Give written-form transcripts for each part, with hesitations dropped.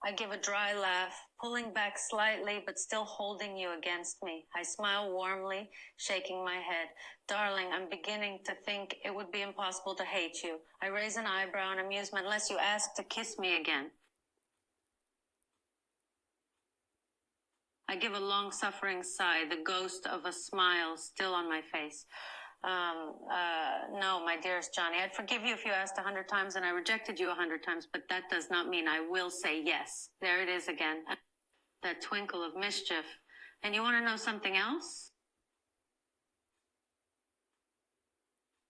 I give a dry laugh, pulling back slightly but still holding you against me. I smile warmly, shaking my head. Darling, I'm beginning to think it would be impossible to hate you. I raise an eyebrow in amusement unless you ask to kiss me again. I give a long-suffering sigh, the ghost of a smile still on my face. No, my dearest Johnny, I'd forgive you if you asked 100 times and I rejected you 100 times, but that does not mean I will say yes. There it is again. That twinkle of mischief. And you want to know something else?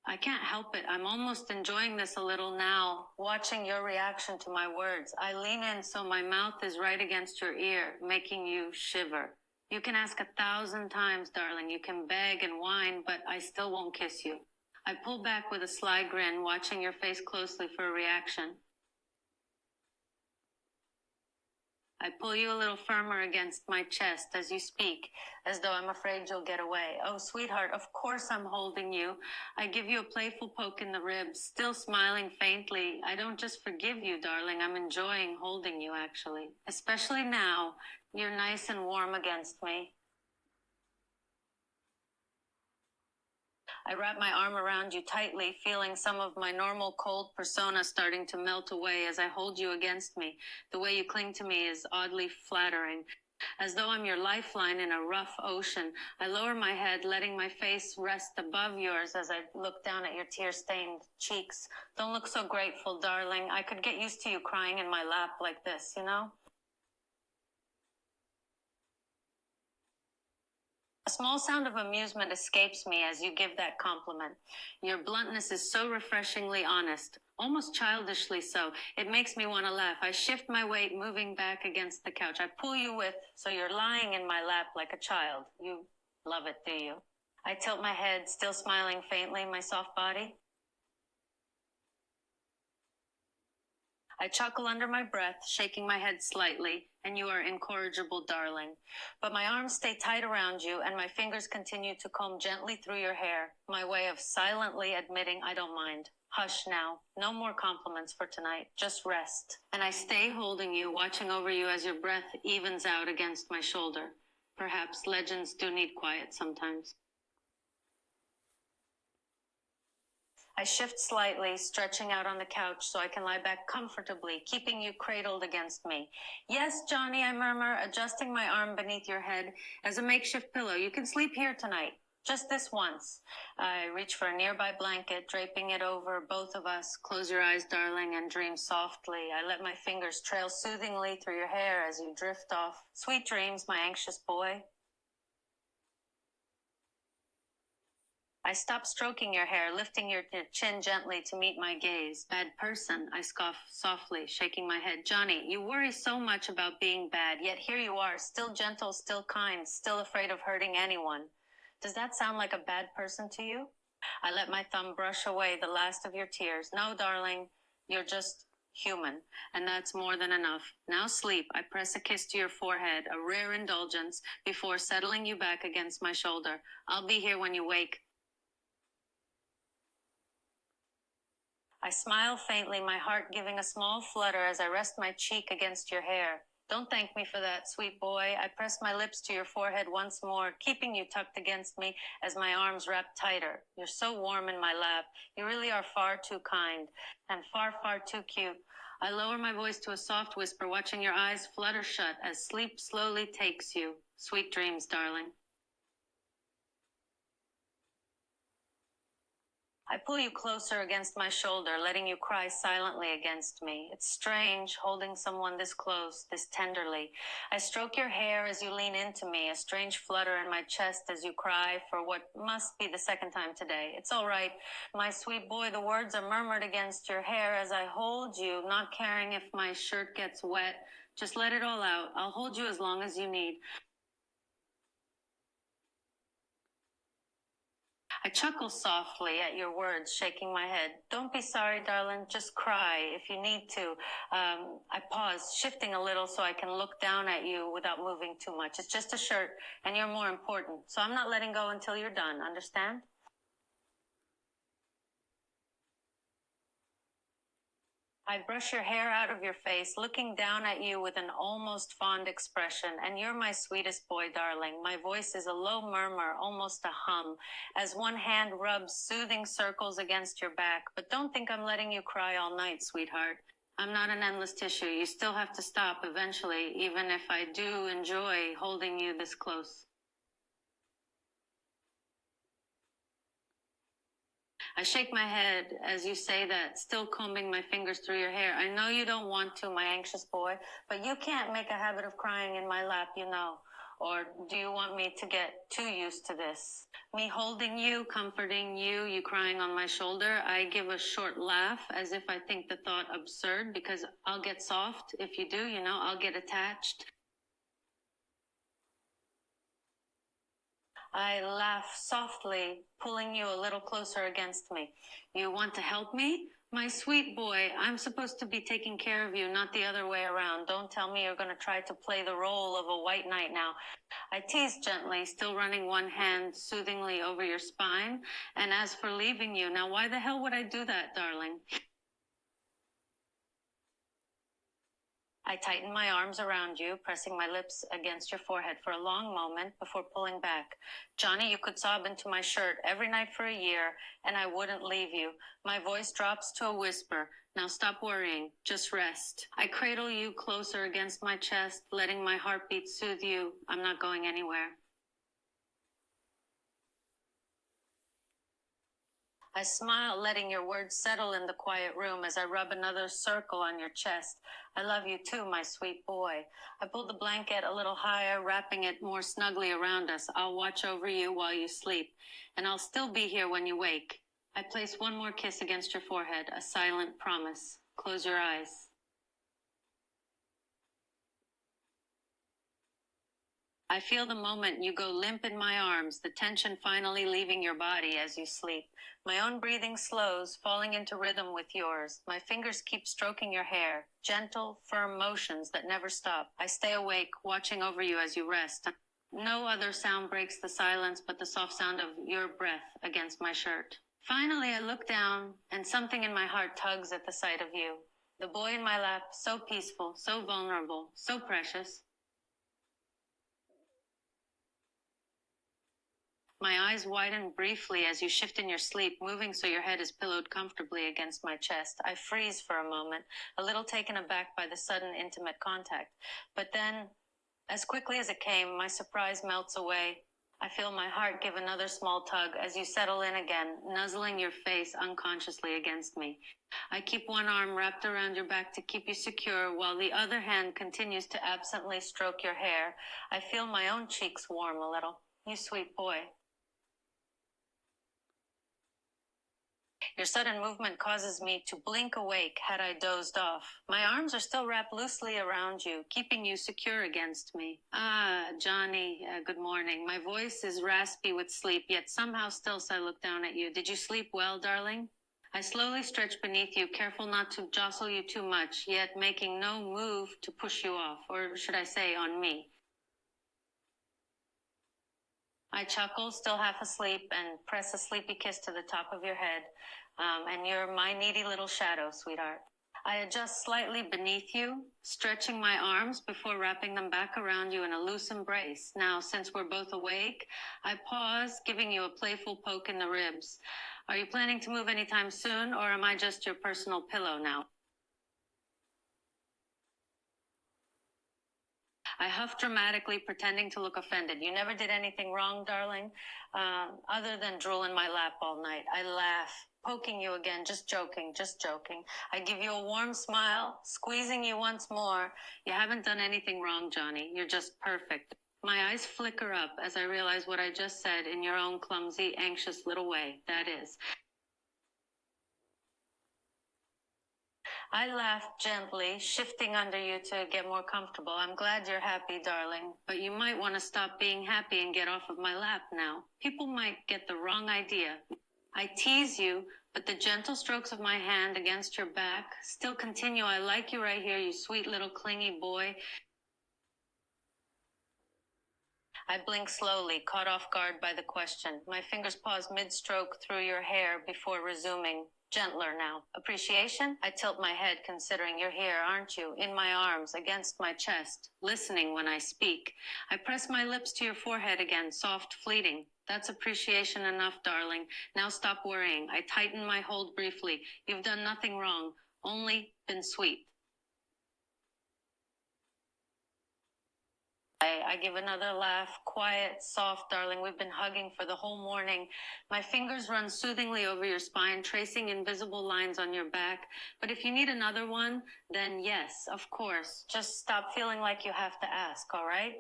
I can't help it. I'm almost enjoying this a little now, watching your reaction to my words. I lean in so my mouth is right against your ear, making you shiver. You can ask 1,000 times, darling. You can beg and whine, but I still won't kiss you. I pull back with a sly grin, watching your face closely for a reaction. I pull you a little firmer against my chest as you speak, as though I'm afraid you'll get away. Oh, sweetheart, of course I'm holding you. I give you a playful poke in the ribs, still smiling faintly. I don't just forgive you, darling. I'm enjoying holding you, actually. Especially now. You're nice and warm against me. I wrap my arm around you tightly, feeling some of my normal cold persona starting to melt away as I hold you against me. The way you cling to me is oddly flattering. As though I'm your lifeline in a rough ocean, I lower my head, letting my face rest above yours as I look down at your tear-stained cheeks. Don't look so grateful, darling. I could get used to you crying in my lap like this, you know? A small sound of amusement escapes me as you give that compliment. Your bluntness is so refreshingly honest, almost childishly so. It makes me want to laugh. I shift my weight, moving back against the couch. I pull you so you're lying in my lap like a child. You love it, do you? I tilt my head, still smiling faintly, my soft body. I chuckle under my breath, shaking my head slightly, and you are incorrigible, darling. But my arms stay tight around you, and my fingers continue to comb gently through your hair, my way of silently admitting I don't mind. Hush now. No more compliments for tonight. Just rest. And I stay holding you, watching over you as your breath evens out against my shoulder. Perhaps legends do need quiet sometimes. I shift slightly, stretching out on the couch so I can lie back comfortably, keeping you cradled against me. Yes, Johnny, I murmur, adjusting my arm beneath your head as a makeshift pillow. You can sleep here tonight. Just this once. I reach for a nearby blanket, draping it over both of us. Close your eyes, darling, and dream softly. I let my fingers trail soothingly through your hair as you drift off. Sweet dreams, my anxious boy. I stop stroking your hair, lifting your chin gently to meet my gaze. Bad person, I scoff softly, shaking my head. Johnny, you worry so much about being bad, yet here you are, still gentle, still kind, still afraid of hurting anyone. Does that sound like a bad person to you? I let my thumb brush away the last of your tears. No, darling, you're just human, and that's more than enough. Now sleep. I press a kiss to your forehead, a rare indulgence, before settling you back against my shoulder. I'll be here when you wake. I smile faintly, my heart giving a small flutter as I rest my cheek against your hair. Don't thank me for that, sweet boy. I press my lips to your forehead once more, keeping you tucked against me as my arms wrap tighter. You're so warm in my lap. You really are far too kind and far, far too cute. I lower my voice to a soft whisper, watching your eyes flutter shut as sleep slowly takes you. Sweet dreams, darling. I pull you closer against my shoulder, letting you cry silently against me. It's strange, holding someone this close, this tenderly. I stroke your hair as you lean into me, a strange flutter in my chest as you cry for what must be the second time today. It's all right, my sweet boy. The words are murmured against your hair as I hold you, not caring if my shirt gets wet. Just let it all out. I'll hold you as long as you need. I chuckle softly at your words, shaking my head. Don't be sorry, darling. Just cry if you need to. I pause, shifting a little so I can look down at you without moving too much. It's just a shirt, and you're more important. So I'm not letting go until you're done. Understand? I brush your hair out of your face, looking down at you with an almost fond expression, and you're my sweetest boy, darling. My voice is a low murmur, almost a hum, as one hand rubs soothing circles against your back. But don't think I'm letting you cry all night, sweetheart. I'm not an endless tissue. You still have to stop eventually, even if I do enjoy holding you this close. I shake my head as you say that, still combing my fingers through your hair. I know you don't want to, my anxious boy, but you can't make a habit of crying in my lap, you know. Or do you want me to get too used to this? Me holding you, comforting you, you crying on my shoulder. I give a short laugh as if I think the thought absurd, because I'll get soft if you do, you know, I'll get attached. I laugh softly, pulling you a little closer against me. You want to help me? My sweet boy, I'm supposed to be taking care of you, not the other way around. Don't tell me you're going to try to play the role of a white knight now. I tease gently, still running one hand soothingly over your spine. And as for leaving you, now why the hell would I do that, darling? I tighten my arms around you, pressing my lips against your forehead for a long moment before pulling back. Johnny, you could sob into my shirt every night for a year, and I wouldn't leave you. My voice drops to a whisper. Now stop worrying. Just rest. I cradle you closer against my chest, letting my heartbeat soothe you. I'm not going anywhere. I smile, letting your words settle in the quiet room as I rub another circle on your chest. I love you too, my sweet boy. I pull the blanket a little higher, wrapping it more snugly around us. I'll watch over you while you sleep, and I'll still be here when you wake. I place one more kiss against your forehead, a silent promise. Close your eyes. I feel the moment you go limp in my arms, the tension finally leaving your body as you sleep. My own breathing slows, falling into rhythm with yours. My fingers keep stroking your hair, gentle, firm motions that never stop. I stay awake, watching over you as you rest. No other sound breaks the silence but the soft sound of your breath against my shirt. Finally, I look down, and something in my heart tugs at the sight of you. The boy in my lap, so peaceful, so vulnerable, so precious. My eyes widen briefly as you shift in your sleep, moving so your head is pillowed comfortably against my chest. I freeze for a moment, a little taken aback by the sudden intimate contact. But then, as quickly as it came, my surprise melts away. I feel my heart give another small tug as you settle in again, nuzzling your face unconsciously against me. I keep one arm wrapped around your back to keep you secure, while the other hand continues to absently stroke your hair. I feel my own cheeks warm a little. You sweet boy. Your sudden movement causes me to blink awake had I dozed off. My arms are still wrapped loosely around you, keeping you secure against me. Ah, Johnny, good morning. My voice is raspy with sleep, yet somehow still I look down at you. Did you sleep well, darling? I slowly stretch beneath you, careful not to jostle you too much, yet making no move to push you off, or should I say, on me. I chuckle, still half asleep, and press a sleepy kiss to the top of your head. And you're my needy little shadow, sweetheart. I adjust slightly beneath you, stretching my arms before wrapping them back around you in a loose embrace. Now, since we're both awake, I pause, giving you a playful poke in the ribs. Are you planning to move anytime soon, or am I just your personal pillow now? I huff dramatically, pretending to look offended. You never did anything wrong, darling, other than drool in my lap all night. I laugh, poking you again, just joking, just joking. I give you a warm smile, squeezing you once more. You haven't done anything wrong, Johnny. You're just perfect. My eyes flicker up as I realize what I just said in your own clumsy, anxious little way. That is. I laugh gently, shifting under you to get more comfortable. I'm glad you're happy, darling, but you might want to stop being happy and get off of my lap now. People might get the wrong idea. I tease you, but the gentle strokes of my hand against your back still continue. I like you right here, you sweet little clingy boy. I blink slowly, caught off guard by the question. My fingers pause mid-stroke through your hair before resuming. Gentler now. Appreciation? I tilt my head considering you're here, aren't you? In my arms, against my chest, listening when I speak. I press my lips to your forehead again, soft, fleeting. That's appreciation enough, darling. Now stop worrying. I tighten my hold briefly. You've done nothing wrong, only been sweet. I give another laugh. Quiet, soft, darling. We've been hugging for the whole morning. My fingers run soothingly over your spine, tracing invisible lines on your back. But if you need another one, then yes, of course. Just stop feeling like you have to ask, all right?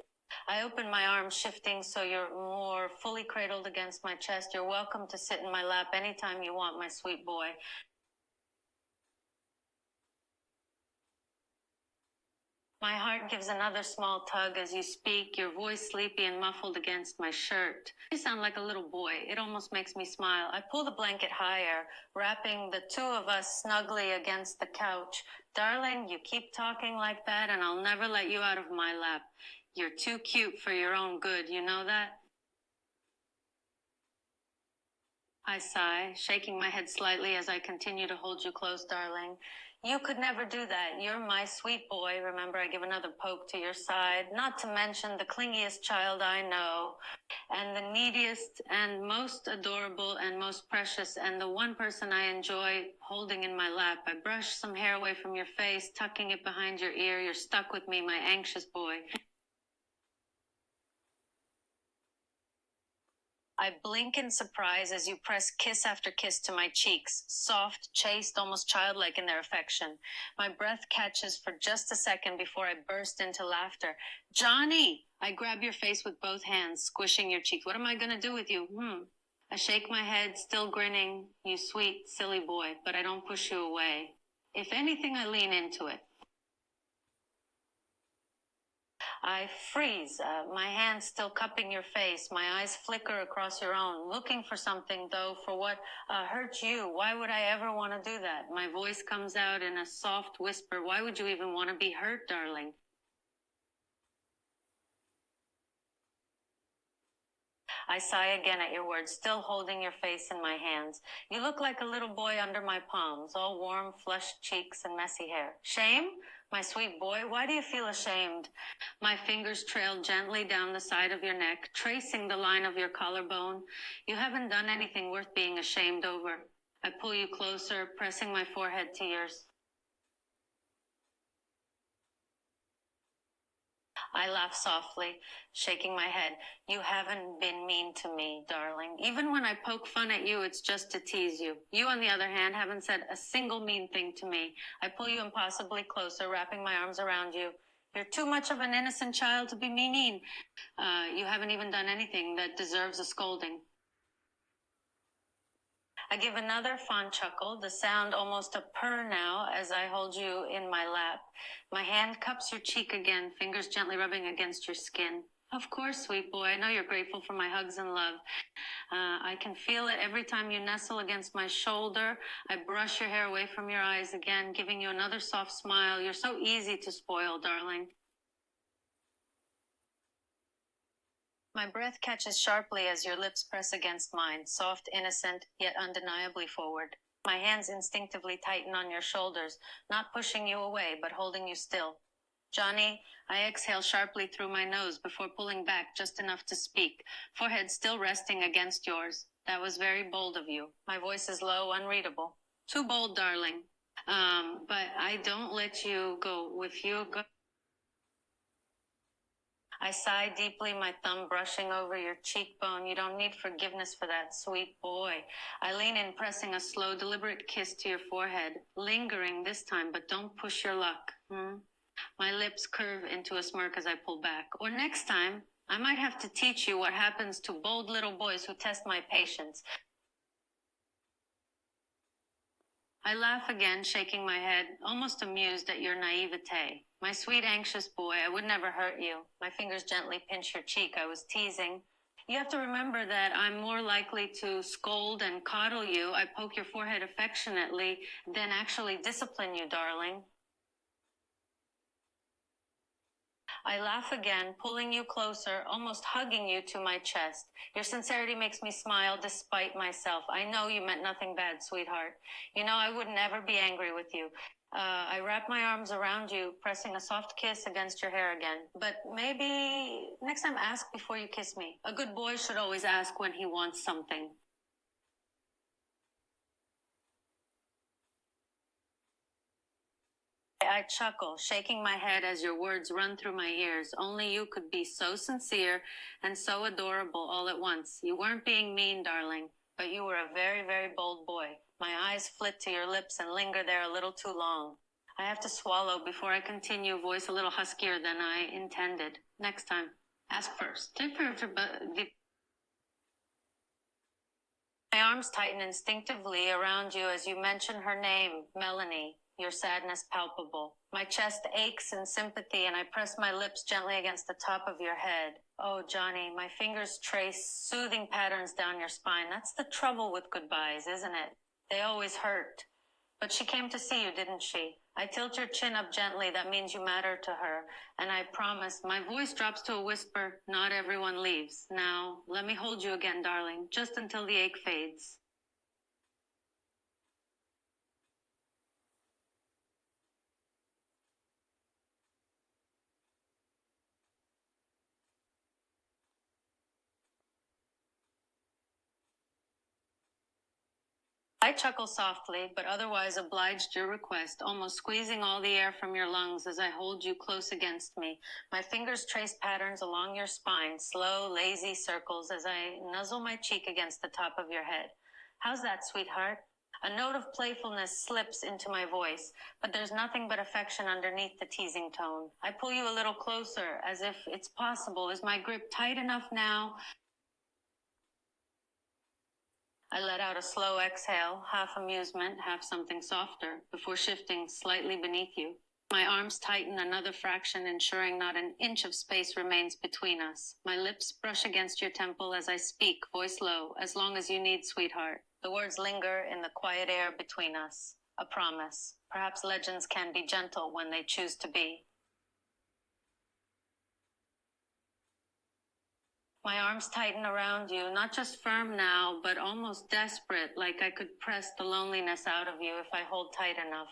I open my arms, shifting so you're more fully cradled against my chest. You're welcome to sit in my lap anytime you want, my sweet boy. My heart gives another small tug as you speak, your voice sleepy and muffled against my shirt. You sound like a little boy. It almost makes me smile. I pull the blanket higher, wrapping the two of us snugly against the couch. Darling, you keep talking like that and I'll never let you out of my lap. You're too cute for your own good, you know that? I sigh, shaking my head slightly as I continue to hold you close, darling. You could never do that. You're my sweet boy. Remember, I give another poke to your side. Not to mention the clingiest child I know, and the neediest and most adorable and most precious, and the one person I enjoy holding in my lap. I brush some hair away from your face, tucking it behind your ear. You're stuck with me, my anxious boy. I blink in surprise as you press kiss after kiss to my cheeks, soft, chaste, almost childlike in their affection. My breath catches for just a second before I burst into laughter. Johnny! I grab your face with both hands, squishing your cheek. What am I going to do with you? I shake my head, still grinning. You sweet, silly boy, but I don't push you away. If anything, I lean into it. I freeze, my hands still cupping your face, my eyes flicker across your own, looking for something, though, for what hurt you. Why would I ever want to do that? My voice comes out in a soft whisper. Why would you even want to be hurt, darling? I sigh again at your words, still holding your face in my hands. You look like a little boy under my palms, all warm, flushed cheeks and messy hair. Shame? My sweet boy, why do you feel ashamed? My fingers trail gently down the side of your neck, tracing the line of your collarbone. You haven't done anything worth being ashamed over. I pull you closer, pressing my forehead to yours. I laugh softly, shaking my head. You haven't been mean to me, darling. Even when I poke fun at you, it's just to tease you. You, on the other hand, haven't said a single mean thing to me. I pull you impossibly closer, wrapping my arms around you. You're too much of an innocent child to be mean. You haven't even done anything that deserves a scolding. I give another fond chuckle, the sound almost a purr now as I hold you in my lap. My hand cups your cheek again, fingers gently rubbing against your skin. Of course, sweet boy, I know you're grateful for my hugs and love. I can feel it every time you nestle against my shoulder. I brush your hair away from your eyes again, giving you another soft smile. You're so easy to spoil, darling. My breath catches sharply as your lips press against mine, soft, innocent, yet undeniably forward. My hands instinctively tighten on your shoulders, not pushing you away, but holding you still. Johnny, I exhale sharply through my nose before pulling back just enough to speak, forehead still resting against yours. That was very bold of you. My voice is low, unreadable. Too bold, darling. But I don't let you go. With you, go. I sigh deeply, my thumb brushing over your cheekbone. You don't need forgiveness for that, sweet boy. I lean in, pressing a slow, deliberate kiss to your forehead, lingering this time, but don't push your luck. My lips curve into a smirk as I pull back. Or next time, I might have to teach you what happens to bold little boys who test my patience. I laugh again, shaking my head, almost amused at your naivete. My sweet, anxious boy, I would never hurt you. My fingers gently pinch your cheek. I was teasing. You have to remember that I'm more likely to scold and coddle you. I poke your forehead affectionately than actually discipline you, darling. I laugh again, pulling you closer, almost hugging you to my chest. Your sincerity makes me smile despite myself. I know you meant nothing bad, sweetheart. You know I would never be angry with you. I wrap my arms around you, pressing a soft kiss against your hair again. But maybe next time ask before you kiss me. A good boy should always ask when he wants something. I chuckle, shaking my head as your words run through my ears. Only you could be so sincere and so adorable all at once. You weren't being mean, darling, but you were a very, very bold boy. My eyes flit to your lips and linger there a little too long. I have to swallow before I continue, voice a little huskier than I intended. Next time, ask first. My arms tighten instinctively around you as you mention her name, Melanie, your sadness palpable. My chest aches in sympathy and I press my lips gently against the top of your head. Oh, Johnny, my fingers trace soothing patterns down your spine. That's the trouble with goodbyes, isn't it? They always hurt. But she came to see you, didn't she? I tilt your chin up gently. That means you matter to her. And I promise, my voice drops to a whisper, not everyone leaves. Now, let me hold you again, darling, just until the ache fades. I chuckle softly, but otherwise obliged your request, almost squeezing all the air from your lungs as I hold you close against me. My fingers trace patterns along your spine, slow, lazy circles as I nuzzle my cheek against the top of your head. How's that, sweetheart? A note of playfulness slips into my voice, but there's nothing but affection underneath the teasing tone. I pull you a little closer, as if it's possible. Is my grip tight enough now? I let out a slow exhale, half amusement, half something softer, before shifting slightly beneath you. My arms tighten another fraction, ensuring not an inch of space remains between us. My lips brush against your temple as I speak, voice low, as long as you need, sweetheart. The words linger in the quiet air between us. A promise. Perhaps legends can be gentle when they choose to be. My arms tighten around you, not just firm now, but almost desperate, like I could press the loneliness out of you if I hold tight enough.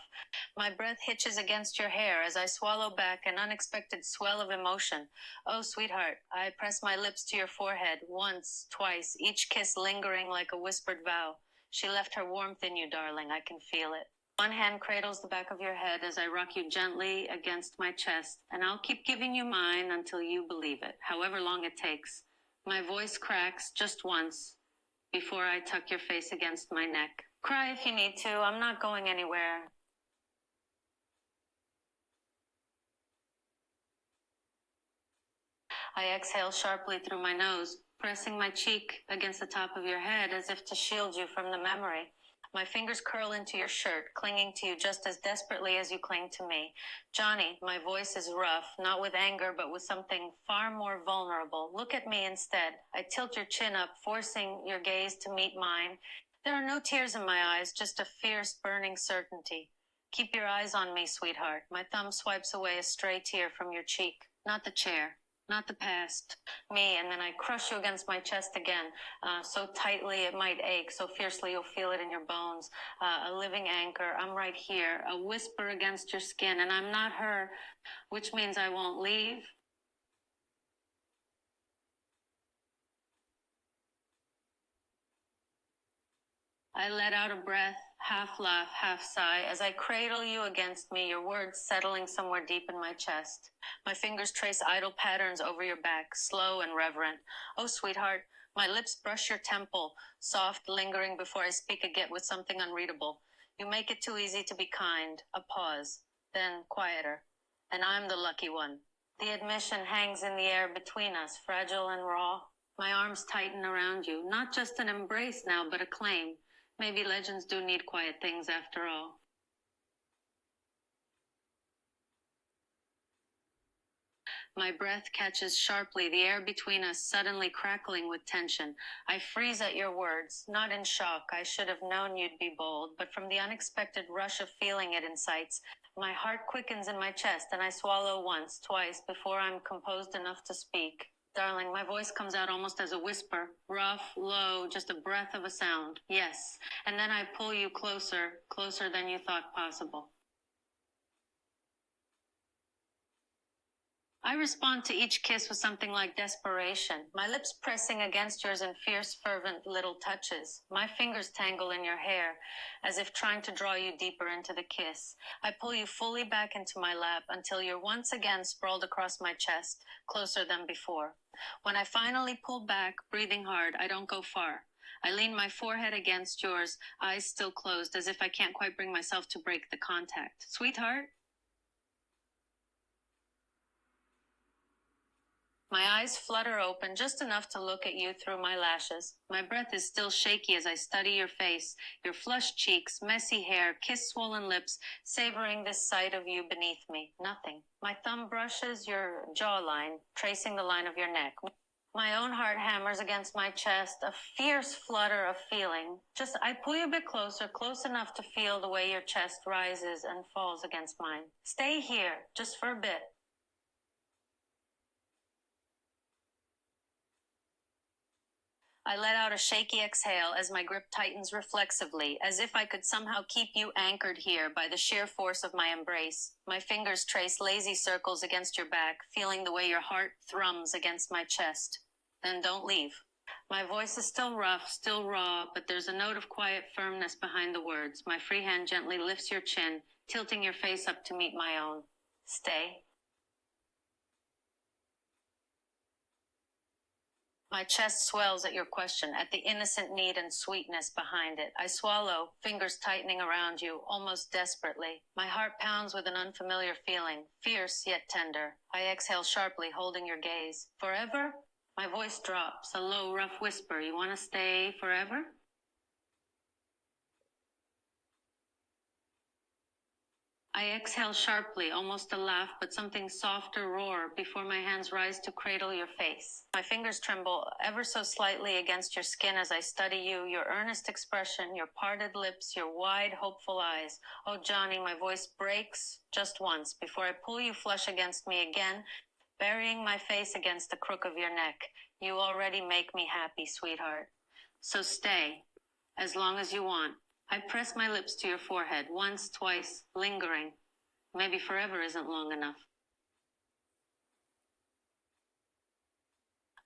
My breath hitches against your hair as I swallow back an unexpected swell of emotion. Oh, sweetheart, I press my lips to your forehead, once, twice, each kiss lingering like a whispered vow. She left her warmth in you, darling, I can feel it. One hand cradles the back of your head as I rock you gently against my chest, and I'll keep giving you mine until you believe it, however long it takes. My voice cracks just once before I tuck your face against my neck. Cry if you need to. I'm not going anywhere. I exhale sharply through my nose, pressing my cheek against the top of your head as if to shield you from the memory. My fingers curl into your shirt, clinging to you just as desperately as you cling to me. Johnny, my voice is rough, not with anger, but with something far more vulnerable. Look at me instead. I tilt your chin up, forcing your gaze to meet mine. There are no tears in my eyes, just a fierce, burning certainty. Keep your eyes on me, sweetheart. My thumb swipes away a stray tear from your cheek. Not the chair. Not the past, me, and then I crush you against my chest again, so tightly it might ache, so fiercely you'll feel it in your bones. A living anchor, I'm right here, a whisper against your skin, and I'm not her, which means I won't leave. I let out a breath, half laugh, half sigh, as I cradle you against me, your words settling somewhere deep in my chest. My fingers trace idle patterns over your back, slow and reverent. Oh, sweetheart, my lips brush your temple, soft, lingering before I speak again with something unreadable. You make it too easy to be kind. A pause, then quieter. And I'm the lucky one. The admission hangs in the air between us, fragile and raw. My arms tighten around you, not just an embrace now, but a claim. Maybe legends do need quiet things after all. My breath catches sharply, the air between us suddenly crackling with tension. I freeze at your words, not in shock. I should have known you'd be bold, but from the unexpected rush of feeling it incites, my heart quickens in my chest and I swallow once, twice, before I'm composed enough to speak. Darling, my voice comes out almost as a whisper, rough, low, just a breath of a sound. Yes. And then I pull you closer, closer than you thought possible. I respond to each kiss with something like desperation, my lips pressing against yours in fierce, fervent little touches. My fingers tangle in your hair, as if trying to draw you deeper into the kiss. I pull you fully back into my lap until you're once again sprawled across my chest, closer than before. When I finally pull back, breathing hard, I don't go far. I lean my forehead against yours, eyes still closed, as if I can't quite bring myself to break the contact. Sweetheart? My eyes flutter open just enough to look at you through my lashes. My breath is still shaky as I study your face, your flushed cheeks, messy hair, kiss-swollen lips, savoring this sight of you beneath me. Nothing. My thumb brushes your jawline, tracing the line of your neck. My own heart hammers against my chest, a fierce flutter of feeling. I pull you a bit closer, close enough to feel the way your chest rises and falls against mine. Stay here, just for a bit. I let out a shaky exhale as my grip tightens reflexively, as if I could somehow keep you anchored here by the sheer force of my embrace. My fingers trace lazy circles against your back, feeling the way your heart thrums against my chest. Then don't leave. My voice is still rough, still raw, but there's a note of quiet firmness behind the words. My free hand gently lifts your chin, tilting your face up to meet my own. Stay. My chest swells at your question, at the innocent need and sweetness behind it. I swallow, fingers tightening around you, almost desperately. My heart pounds with an unfamiliar feeling, fierce yet tender. I exhale sharply, holding your gaze. Forever? My voice drops, a low, rough whisper. You want to stay forever? I exhale sharply, almost a laugh, but something softer roar before my hands rise to cradle your face. My fingers tremble ever so slightly against your skin as I study you, your earnest expression, your parted lips, your wide, hopeful eyes. Oh, Johnny, my voice breaks just once before I pull you flush against me again, burying my face against the crook of your neck. You already make me happy, sweetheart. So stay, as long as you want. I press my lips to your forehead, once, twice, lingering. Maybe forever isn't long enough.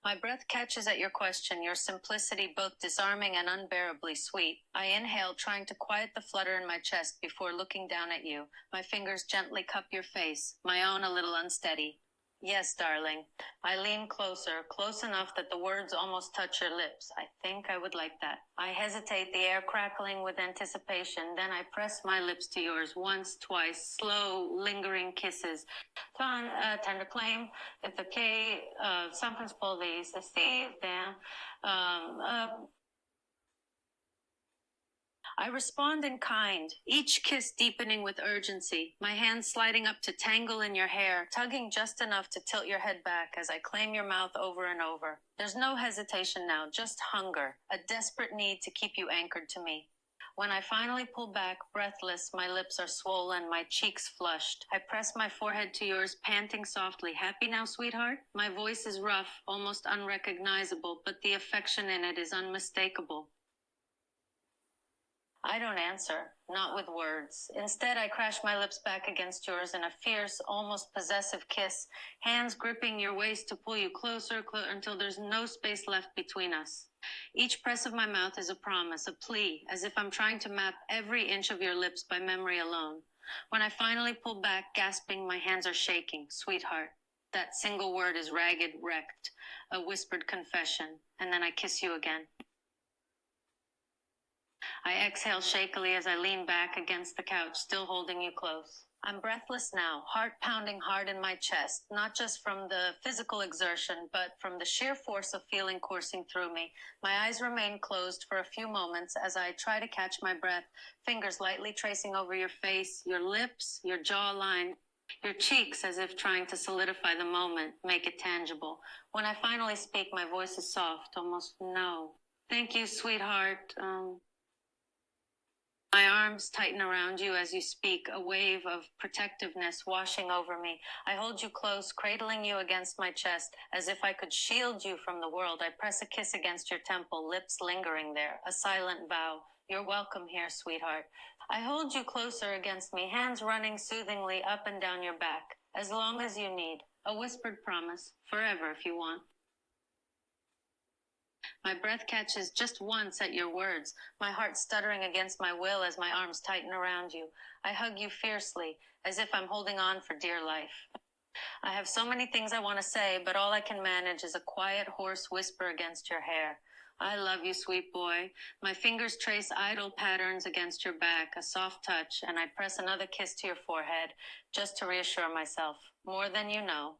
My breath catches at your question, your simplicity both disarming and unbearably sweet. I inhale, trying to quiet the flutter in my chest before looking down at you. My fingers gently cup your face, my own a little unsteady. Yes, darling. I lean closer, close enough that the words almost touch your lips. I think I would like that. I hesitate, the air crackling with anticipation. Then I press my lips to yours once, twice, slow, lingering kisses. Tender claim, the K, San Francisco, the C, I respond in kind, each kiss deepening with urgency, my hands sliding up to tangle in your hair, tugging just enough to tilt your head back as I claim your mouth over and over. There's no hesitation now, just hunger, a desperate need to keep you anchored to me. When I finally pull back, breathless, my lips are swollen, my cheeks flushed. I press my forehead to yours, panting softly. Happy now, sweetheart? My voice is rough, almost unrecognizable, but the affection in it is unmistakable. I don't answer, not with words. Instead, I crash my lips back against yours in a fierce, almost possessive kiss, hands gripping your waist to pull you closer until there's no space left between us. Each press of my mouth is a promise, a plea, as if I'm trying to map every inch of your lips by memory alone. When I finally pull back, gasping, my hands are shaking. Sweetheart. That single word is ragged, wrecked, a whispered confession, and then I kiss you again. I exhale shakily as I lean back against the couch, still holding you close. I'm breathless now, heart pounding hard in my chest, not just from the physical exertion, but from the sheer force of feeling coursing through me. My eyes remain closed for a few moments as I try to catch my breath, fingers lightly tracing over your face, your lips, your jawline. Your cheeks, as if trying to solidify the moment, make it tangible. When I finally speak, my voice is soft, almost no. Thank you, sweetheart. My arms tighten around you as you speak, a wave of protectiveness washing over me. I hold you close, cradling you against my chest, as if I could shield you from the world. I press a kiss against your temple, lips lingering there, a silent vow. You're welcome here, sweetheart. I hold you closer against me, hands running soothingly up and down your back. As long as you need. A whispered promise, forever if you want. My breath catches just once at your words, my heart stuttering against my will as my arms tighten around you. I hug you fiercely, as if I'm holding on for dear life. I have so many things I want to say, but all I can manage is a quiet, hoarse whisper against your hair. I love you, sweet boy. My fingers trace idle patterns against your back, a soft touch, and I press another kiss to your forehead, just to reassure myself. More than you know.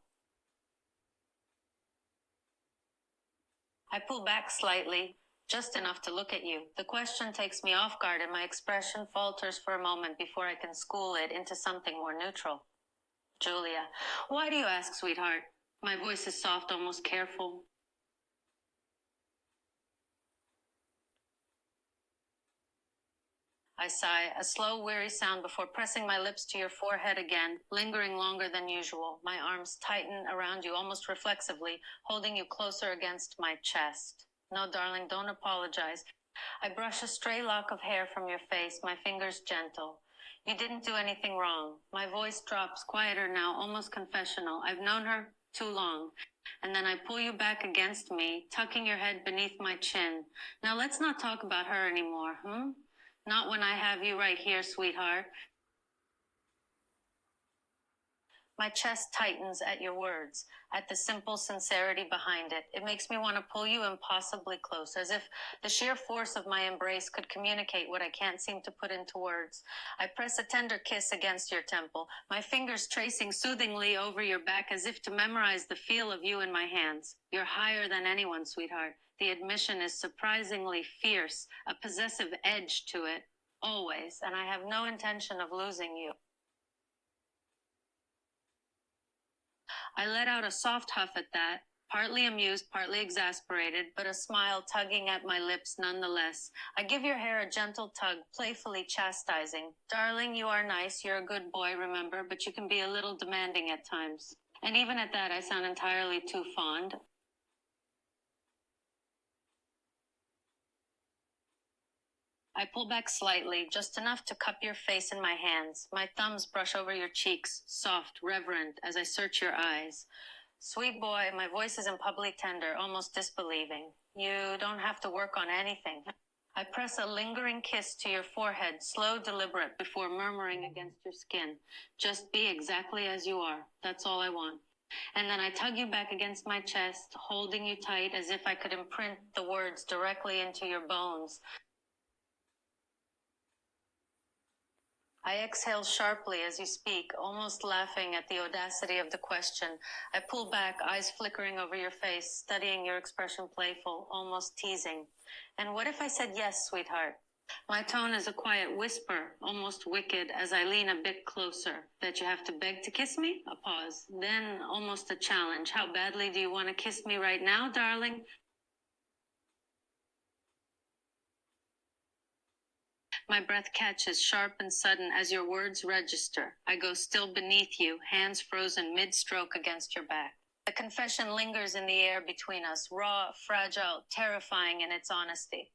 I pull back slightly, just enough to look at you. The question takes me off guard and my expression falters for a moment before I can school it into something more neutral. Julia, why do you ask, sweetheart? My voice is soft, almost careful. I sigh, a slow, weary sound before pressing my lips to your forehead again, lingering longer than usual. My arms tighten around you almost reflexively, holding you closer against my chest. No, darling, don't apologize. I brush a stray lock of hair from your face, my fingers gentle. You didn't do anything wrong. My voice drops, quieter now, almost confessional. I've known her too long. And then I pull you back against me, tucking your head beneath my chin. Now let's not talk about her anymore, Not when I have you right here, sweetheart. My chest tightens at your words, at the simple sincerity behind it. It makes me want to pull you impossibly close, as if the sheer force of my embrace could communicate what I can't seem to put into words. I press a tender kiss against your temple, my fingers tracing soothingly over your back as if to memorize the feel of you in my hands. You're higher than anyone, sweetheart. The admission is surprisingly fierce, a possessive edge to it, always, and I have no intention of losing you. I let out a soft huff at that, partly amused, partly exasperated, but a smile tugging at my lips nonetheless. I give your hair a gentle tug, playfully chastising. Darling, you are nice, you're a good boy, remember, but you can be a little demanding at times. And even at that, I sound entirely too fond. I pull back slightly, just enough to cup your face in my hands. My thumbs brush over your cheeks, soft, reverent, as I search your eyes. Sweet boy, my voice is impubly tender, almost disbelieving. You don't have to work on anything. I press a lingering kiss to your forehead, slow, deliberate, before murmuring against your skin. Just be exactly as you are. That's all I want. And then I tug you back against my chest, holding you tight as if I could imprint the words directly into your bones. I exhale sharply as you speak, almost laughing at the audacity of the question. I pull back, eyes flickering over your face, studying your expression playful, almost teasing. And what if I said yes, sweetheart? My tone is a quiet whisper, almost wicked, as I lean a bit closer. That you have to beg to kiss me? A pause. Then almost a challenge. How badly do you want to kiss me right now, darling? My breath catches, sharp and sudden, as your words register. I go still beneath you, hands frozen mid-stroke against your back. The confession lingers in the air between us, raw, fragile, terrifying in its honesty.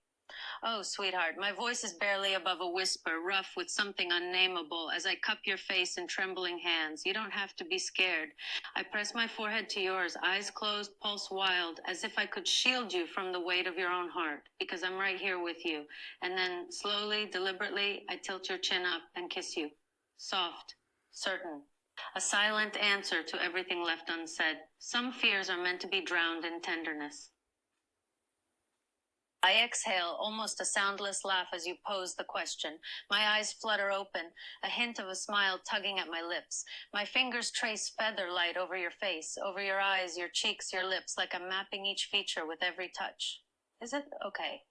Oh, sweetheart, my voice is barely above a whisper, rough with something unnameable, as I cup your face in trembling hands. You don't have to be scared. I press my forehead to yours, eyes closed, pulse wild, as if I could shield you from the weight of your own heart, because I'm right here with you. And then, slowly, deliberately, I tilt your chin up and kiss you. Soft, certain. A silent answer to everything left unsaid. Some fears are meant to be drowned in tenderness. I exhale, almost a soundless laugh as you pose the question. My eyes flutter open, a hint of a smile tugging at my lips. My fingers trace feather light over your face, over your eyes, your cheeks, your lips, like I'm mapping each feature with every touch. Is it okay?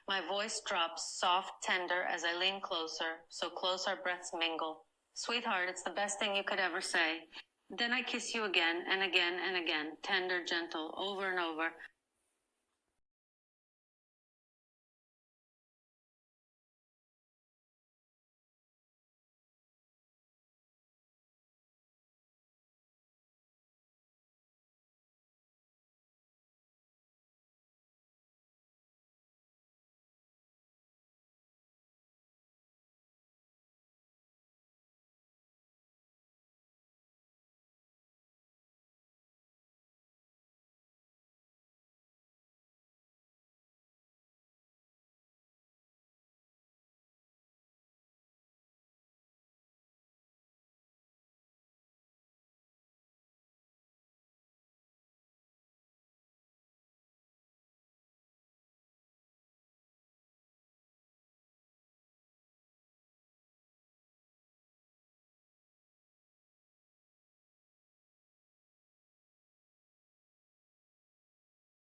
My voice drops, soft, tender, as I lean closer, so close our breaths mingle. Sweetheart, it's the best thing you could ever say. Then I kiss you again and again and again, tender, gentle, over and over.